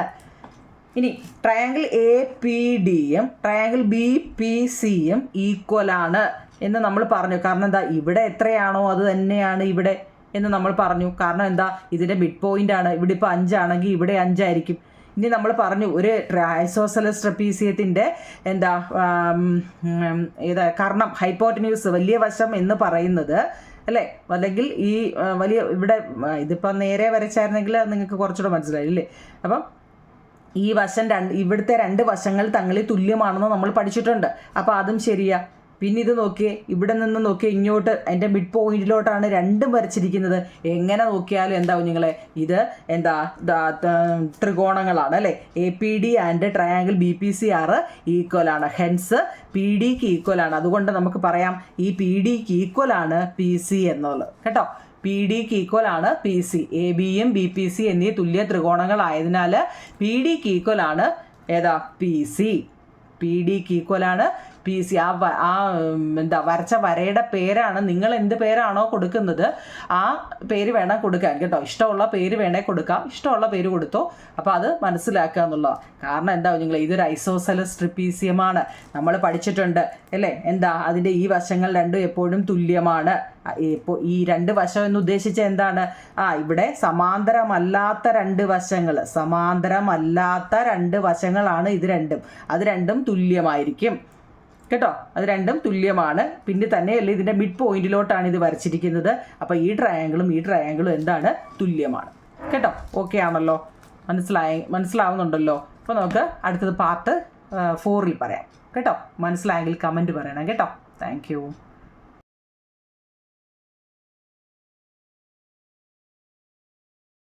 ഇനി ട്രയാങ്കിൾ APDയും ട്രയാങ്കിൾ BPCയും ഈക്വലാണ് എന്ന് നമ്മൾ പറഞ്ഞു. കാരണം എന്താ, ഇവിടെ എത്രയാണോ അത് തന്നെയാണ് ഇവിടെ എന്ന് നമ്മൾ പറഞ്ഞു. കാരണം എന്താ, ഇതിൻ്റെ മിഡ് പോയിന്റ് ആണ്. ഇവിടെ ഇപ്പോൾ 5 ആണെങ്കിൽ ഇവിടെ 5 ആയിരിക്കും. ഇനി നമ്മൾ പറഞ്ഞു ഒരു ഐസോസെലസ് ട്രപ്പീസിയത്തിൻ്റെ കർണം, ഹൈപ്പോട്ടന്യൂസ്, വലിയ വശം എന്ന് പറയുന്നത് അല്ലേ? അല്ലെങ്കിൽ ഈ വലിയ ഇവിടെ ഇതിപ്പോൾ നേരെ വരച്ചായിരുന്നെങ്കിൽ നിങ്ങൾക്ക് കുറച്ചുകൂടെ മനസ്സിലായില്ലേ? അപ്പം ഈ വശം ഇവിടുത്തെ 2 വശങ്ങൾ തങ്ങളിൽ തുല്യമാണെന്ന് നമ്മൾ പഠിച്ചിട്ടുണ്ട്. അപ്പോൾ അതും ശരിയാ. പിന്നെ ഇത് നോക്കിയേ, ഇവിടെ നിന്ന് നോക്കിയേ ഇങ്ങോട്ട് അതിൻ്റെ മിഡ് പോയിന്റിലോട്ടാണ് രണ്ടും വരച്ചിരിക്കുന്നത്. എങ്ങനെ നോക്കിയാലും എന്താ കുഞ്ഞുങ്ങളെ, ഇത് ത്രികോണങ്ങളാണ് അല്ലേ? APD and triangle BPC are ഈക്വലാണ്. ഹെൻസ് PDക്ക് ഈക്വലാണ്. അതുകൊണ്ട് നമുക്ക് പറയാം ഈ PDക്ക് ഈക്വലാണ് PC എന്നുള്ളത് കേട്ടോ. PDക്ക് ഈക്വലാണ് PC. ABയും BPC എന്നീ തുല്യ ത്രികോണങ്ങളായതിനാൽ PDക്ക് ഈക്വലാണ് ഏതാ, PC. PDക്ക് ഈക്വലാണ് PC. വരച്ച വരയുടെ പേരാണ്, നിങ്ങൾ എന്ത് പേരാണോ കൊടുക്കുന്നത് ആ പേര് വേണം കൊടുക്കാൻ കേട്ടോ. ഇഷ്ടമുള്ള പേര് വേണേൽ കൊടുക്കാം, ഇഷ്ടമുള്ള പേര് കൊടുത്തോ. അപ്പോൾ അത് മനസ്സിലാക്കുക എന്നുള്ളതാണ്. കാരണം എന്താ നിങ്ങൾ, ഇതൊരു ഐസോസെലസ് ട്രപ്പീസിയമാണ്, നമ്മൾ പഠിച്ചിട്ടുണ്ട് അല്ലേ? എന്താ, അതിൻ്റെ ഈ വശങ്ങൾ രണ്ടും എപ്പോഴും തുല്യമാണ്. ഇപ്പോൾ ഈ 2 വശം എന്ന് ഉദ്ദേശിച്ച എന്താണ്, ഇവിടെ സമാന്തരമല്ലാത്ത 2 വശങ്ങളാണ് ഇത് രണ്ടും. അത് രണ്ടും തുല്യമായിരിക്കും കേട്ടോ. അത് രണ്ടും തുല്യമാണ്. പിന്നെ തന്നെയല്ലേ ഇതിൻ്റെ മിഡ് പോയിന്റിലോട്ടാണ് ഇത് വരച്ചിരിക്കുന്നത്. അപ്പോൾ ഈ ട്രയാങ്കിളും എന്താണ്, തുല്യമാണ് കേട്ടോ. ഓക്കെ ആണല്ലോ, മനസ്സിലാവുന്നുണ്ടല്ലോ. അപ്പോൾ നമുക്ക് അടുത്തത് പാർട്ട് 4ൽ പറയാം കേട്ടോ. മനസ്സിലായെങ്കിൽ കമൻറ്റ് പറയണം കേട്ടോ. Thank you.